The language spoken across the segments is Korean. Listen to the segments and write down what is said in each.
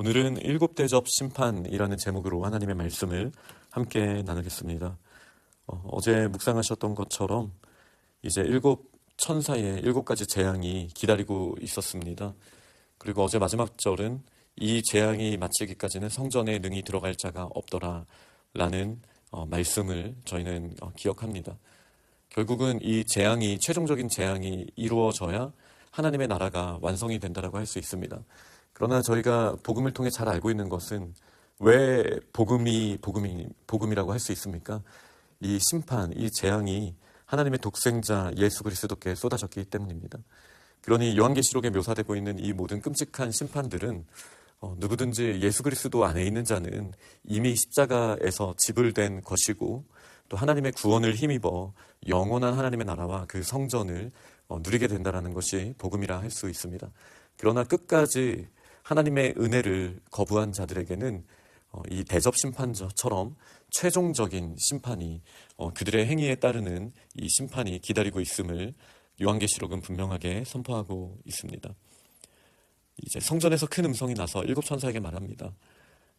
오늘은 일곱 대접 심판이라는 제목으로 하나님의 말씀을 함께 나누겠습니다. 어제 묵상하셨던 것처럼 이제 일곱 천사의 일곱 가지 재앙이 기다리고 있었습니다. 그리고 어제 마지막 절은 이 재앙이 마치기까지는 성전에 능히 들어갈 자가 없더라 라는 말씀을 저희는 기억합니다. 결국은 이 재앙이, 최종적인 재앙이 이루어져야 하나님의 나라가 완성이 된다고 할 수 있습니다. 그러나 저희가 복음을 통해 잘 알고 있는 것은 왜 복음이라고 할 수 있습니까? 이 심판, 이 재앙이 하나님의 독생자 예수 그리스도께 쏟아졌기 때문입니다. 그러니 요한계시록에 묘사되고 있는 이 모든 끔찍한 심판들은 누구든지 예수 그리스도 안에 있는 자는 이미 십자가에서 지불된 것이고 또 하나님의 구원을 힘입어 영원한 하나님의 나라와 그 성전을 누리게 된다는 것이 복음이라 할 수 있습니다. 그러나 끝까지 하나님의 은혜를 거부한 자들에게는 이 대접 심판처럼 최종적인 심판이 그들의 행위에 따르는 이 심판이 기다리고 있음을 요한계시록은 분명하게 선포하고 있습니다. 이제 성전에서 큰 음성이 나서 일곱 천사에게 말합니다.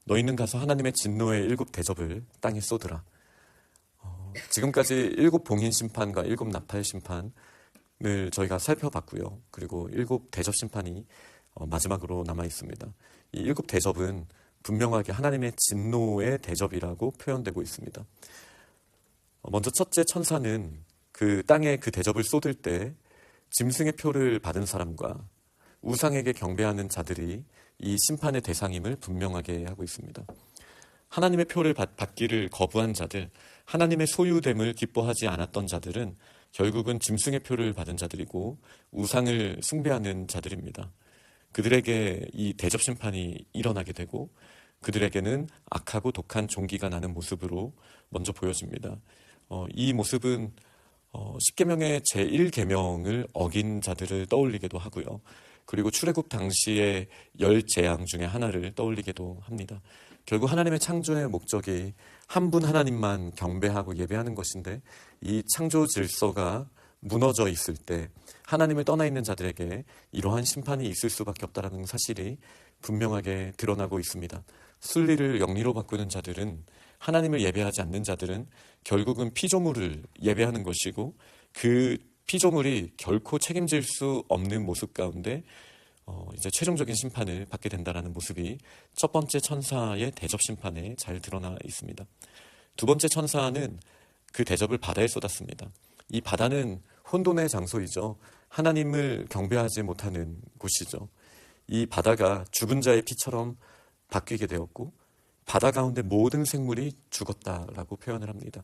너희는 가서 하나님의 진노의 일곱 대접을 땅에 쏟으라. 지금까지 일곱 봉인 심판과 일곱 나팔 심판을 저희가 살펴봤고요. 그리고 일곱 대접 심판이 마지막으로 남아 있습니다. 이 일곱 대접은 분명하게 하나님의 진노의 대접이라고 표현되고 있습니다. 먼저 첫째 천사는 그 땅에 그 대접을 쏟을 때 짐승의 표를 받은 사람과 우상에게 경배하는 자들이 이 심판의 대상임을 분명하게 하고 있습니다. 하나님의 표를 받기를 거부한 자들, 하나님의 소유됨을 기뻐하지 않았던 자들은 결국은 짐승의 표를 받은 자들이고 우상을 숭배하는 자들입니다. 그들에게 이 대접 심판이 일어나게 되고 그들에게는 악하고 독한 종기가 나는 모습으로 먼저 보여집니다. 이 모습은 십계명의 제1계명을 어긴 자들을 떠올리기도 하고요. 그리고 출애굽 당시의 10재앙 중에 하나를 떠올리기도 합니다. 결국 하나님의 창조의 목적이 한 분 하나님만 경배하고 예배하는 것인데 이 창조 질서가 무너져 있을 때 하나님을 떠나 있는 자들에게 이러한 심판이 있을 수밖에 없다는 사실이 분명하게 드러나고 있습니다. 순리를 영리로 바꾸는 자들은, 하나님을 예배하지 않는 자들은 결국은 피조물을 예배하는 것이고 그 피조물이 결코 책임질 수 없는 모습 가운데 이제 최종적인 심판을 받게 된다는 모습이 첫 번째 천사의 대접 심판에 잘 드러나 있습니다. 두 번째 천사는 그 대접을 바다에 쏟았습니다. 이 바다는 혼돈의 장소이죠. 하나님을 경배하지 못하는 곳이죠. 이 바다가 죽은 자의 피처럼 바뀌게 되었고 바다 가운데 모든 생물이 죽었다라고 표현을 합니다.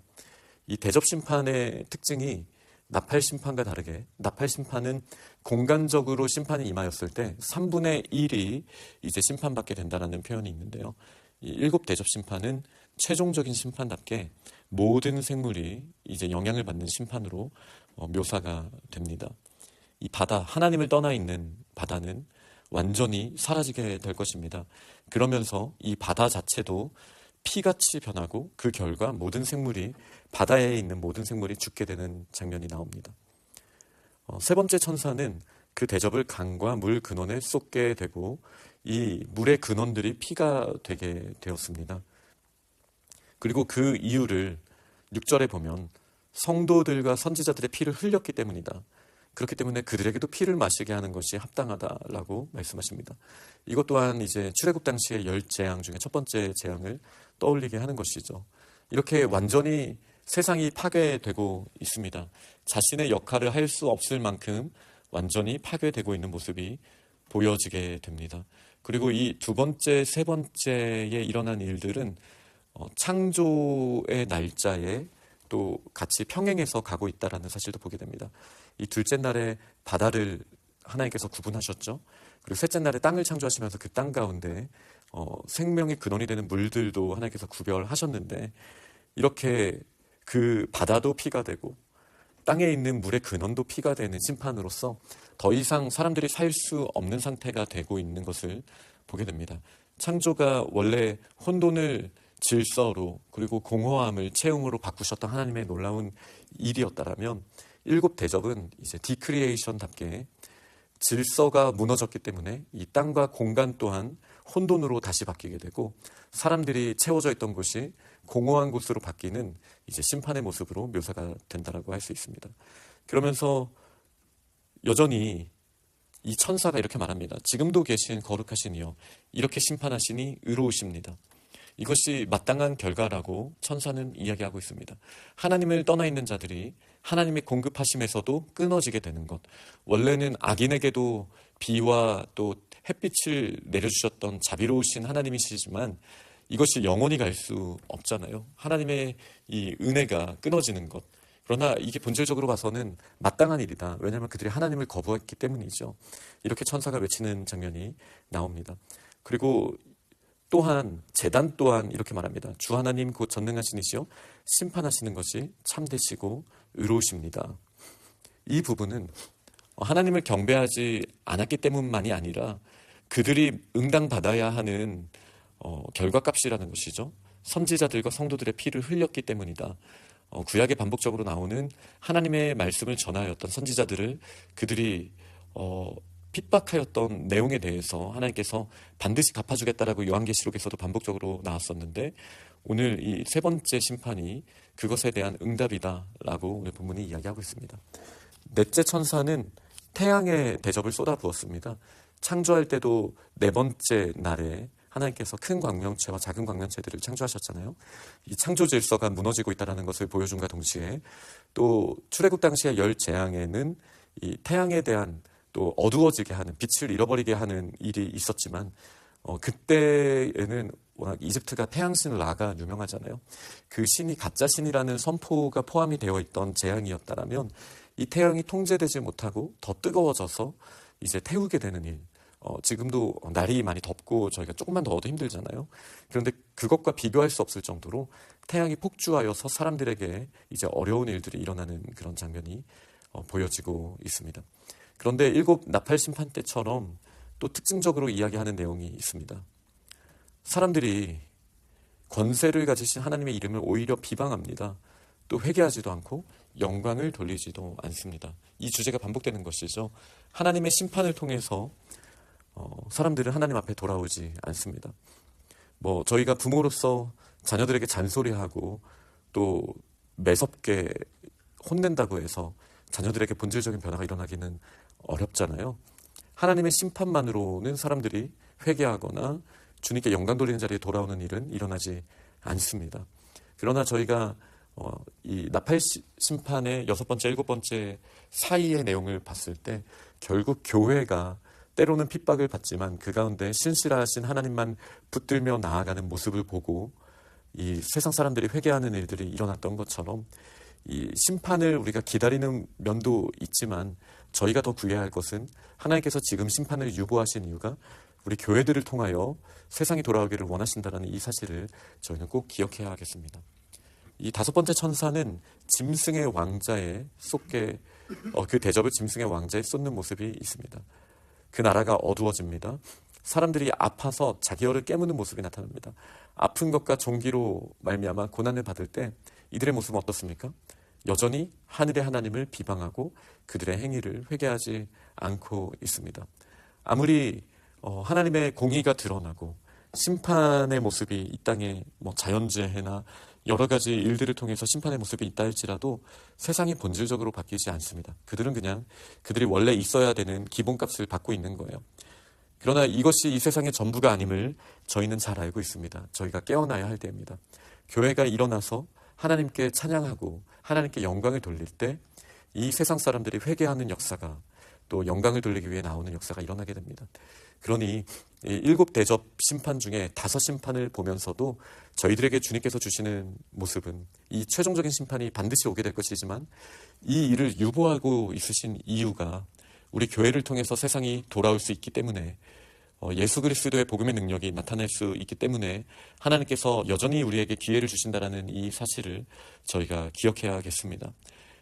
이 대접 심판의 특징이 나팔 심판과 다르게 나팔 심판은 공간적으로 심판이 임하였을 때 3분의 1이 이제 심판받게 된다는 표현이 있는데요. 이 일곱 대접 심판은 최종적인 심판답게 모든 생물이 이제 영향을 받는 심판으로 묘사가 됩니다. 이 바다, 하나님을 떠나 있는 바다는 완전히 사라지게 될 것입니다. 그러면서 이 바다 자체도 피같이 변하고 그 결과 모든 생물이, 바다에 있는 모든 생물이 죽게 되는 장면이 나옵니다. 세 번째 천사는 그 대접을 강과 물 근원에 쏟게 되고 이 물의 근원들이 피가 되게 되었습니다. 그리고 그 이유를 6절에 보면 성도들과 선지자들의 피를 흘렸기 때문이다. 그렇기 때문에 그들에게도 피를 마시게 하는 것이 합당하다라고 말씀하십니다. 이것 또한 이제 출애굽 당시의 10재앙 중에 첫 번째 재앙을 떠올리게 하는 것이죠. 이렇게 완전히 세상이 파괴되고 있습니다. 자신의 역할을 할 수 없을 만큼 완전히 파괴되고 있는 모습이 보여지게 됩니다. 그리고 이 두 번째, 세 번째에 일어난 일들은 창조의 날짜에 또 같이 평행해서 가고 있다는 사실도 보게 됩니다. 이 둘째 날에 바다를 하나님께서 구분하셨죠. 그리고 셋째 날에 땅을 창조하시면서 그 땅 가운데 생명의 근원이 되는 물들도 하나님께서 구별하셨는데 이렇게 그 바다도 피가 되고 땅에 있는 물의 근원도 피가 되는 심판으로서 더 이상 사람들이 살 수 없는 상태가 되고 있는 것을 보게 됩니다. 창조가 원래 혼돈을 질서로 그리고 공허함을 채움으로 바꾸셨던 하나님의 놀라운 일이었다라면 일곱 대접은 이제 디크리에이션답게 질서가 무너졌기 때문에 이 땅과 공간 또한 혼돈으로 다시 바뀌게 되고 사람들이 채워져 있던 곳이 공허한 곳으로 바뀌는 이제 심판의 모습으로 묘사가 된다라고 할 수 있습니다. 그러면서 여전히 이 천사가 이렇게 말합니다. 지금도 계신 거룩하신 이여 이렇게 심판하시니 의로우십니다. 이것이 마땅한 결과라고 천사는 이야기하고 있습니다. 하나님을 떠나 있는 자들이 하나님의 공급하심에서도 끊어지게 되는 것. 원래는 악인에게도 비와 또 햇빛을 내려주셨던 자비로우신 하나님이시지만 이것이 영원히 갈 수 없잖아요. 하나님의 이 은혜가 끊어지는 것. 그러나 이게 본질적으로 봐서는 마땅한 일이다. 왜냐하면 그들이 하나님을 거부했기 때문이죠. 이렇게 천사가 외치는 장면이 나옵니다. 그리고 또한 제단 또한 이렇게 말합니다. 주 하나님 곧 전능하신 이시여 심판하시는 것이 참되시고 의로우십니다. 이 부분은 하나님을 경배하지 않았기 때문만이 아니라 그들이 응당받아야 하는 결과값이라는 것이죠. 선지자들과 성도들의 피를 흘렸기 때문이다. 구약에 반복적으로 나오는 하나님의 말씀을 전하였던 선지자들을 그들이 핍박하였던 내용에 대해서 하나님께서 반드시 갚아주겠다라고 요한계시록에서도 반복적으로 나왔었는데 오늘 이 세 번째 심판이 그것에 대한 응답이다라고 오늘 본문이 이야기하고 있습니다. 넷째 천사는 태양의 대접을 쏟아부었습니다. 창조할 때도 네 번째 날에 하나님께서 큰 광명체와 작은 광명체들을 창조하셨잖아요. 이 창조 질서가 무너지고 있다는 것을 보여줌과 동시에 또 출애굽 당시의 열 재앙에는 이 태양에 대한 또 어두워지게 하는 빛을 잃어버리게 하는 일이 있었지만 그때에는 워낙 이집트가 태양신 라가 유명하잖아요. 그 신이 가짜 신이라는 선포가 포함이 되어 있던 재앙이었다라면 이 태양이 통제되지 못하고 더 뜨거워져서 이제 태우게 되는 일. 지금도 날이 많이 덥고 저희가 조금만 더워도 힘들잖아요. 그런데 그것과 비교할 수 없을 정도로 태양이 폭주하여서 사람들에게 이제 어려운 일들이 일어나는 그런 장면이 보여지고 있습니다. 그런데 일곱 나팔 심판 때처럼 또 특징적으로 이야기하는 내용이 있습니다. 사람들이 권세를 가지신 하나님의 이름을 오히려 비방합니다. 또 회개하지도 않고 영광을 돌리지도 않습니다. 이 주제가 반복되는 것이죠. 하나님의 심판을 통해서 사람들은 하나님 앞에 돌아오지 않습니다. 저희가 부모로서 자녀들에게 잔소리하고 또 매섭게 혼낸다고 해서 자녀들에게 본질적인 변화가 일어나기는 어렵잖아요. 하나님의 심판만으로는 사람들이 회개하거나 주님께 영광 돌리는 자리에 돌아오는 일은 일어나지 않습니다. 그러나 저희가 이 나팔 심판의 여섯 번째, 일곱 번째 사이의 내용을 봤을 때 결국 교회가 때로는 핍박을 받지만 그 가운데 신실하신 하나님만 붙들며 나아가는 모습을 보고 이 세상 사람들이 회개하는 일들이 일어났던 것처럼 이 심판을 우리가 기다리는 면도 있지만 저희가 더 구해야 할 것은 하나님께서 지금 심판을 유보하신 이유가 우리 교회들을 통하여 세상이 돌아오기를 원하신다는 이 사실을 저희는 꼭 기억해야 하겠습니다. 이 다섯 번째 천사는 짐승의 왕자에 쏟게 그 대접을 짐승의 왕자에 쏟는 모습이 있습니다. 그 나라가 어두워집니다. 사람들이 아파서 자기 혀를 깨무는 모습이 나타납니다. 아픈 것과 종기로 말미암아 고난을 받을 때 이들의 모습은 어떻습니까? 여전히 하늘의 하나님을 비방하고 그들의 행위를 회개하지 않고 있습니다. 아무리 하나님의 공의가 드러나고 심판의 모습이 이 땅에 자연재해나 여러 가지 일들을 통해서 심판의 모습이 있다 할지라도 세상이 본질적으로 바뀌지 않습니다. 그들은 그냥 그들이 원래 있어야 되는 기본값을 받고 있는 거예요. 그러나 이것이 이 세상의 전부가 아님을 저희는 잘 알고 있습니다. 저희가 깨어나야 할 때입니다. 교회가 일어나서 하나님께 찬양하고 하나님께 영광을 돌릴 때 이 세상 사람들이 회개하는 역사가 또 영광을 돌리기 위해 나오는 역사가 일어나게 됩니다. 그러니 이 일곱 대접 심판 중에 다섯 심판을 보면서도 저희들에게 주님께서 주시는 모습은 이 최종적인 심판이 반드시 오게 될 것이지만 이 일을 유보하고 있으신 이유가 우리 교회를 통해서 세상이 돌아올 수 있기 때문에 예수 그리스도의 복음의 능력이 나타날 수 있기 때문에 하나님께서 여전히 우리에게 기회를 주신다라는 이 사실을 저희가 기억해야겠습니다.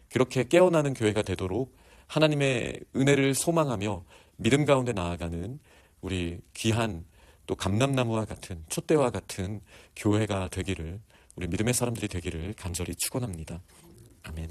그렇게 깨어나는 교회가 되도록 하나님의 은혜를 소망하며 믿음 가운데 나아가는 우리 귀한 또 감람나무와 같은 촛대와 같은 교회가 되기를 우리 믿음의 사람들이 되기를 간절히 축원합니다. 아멘.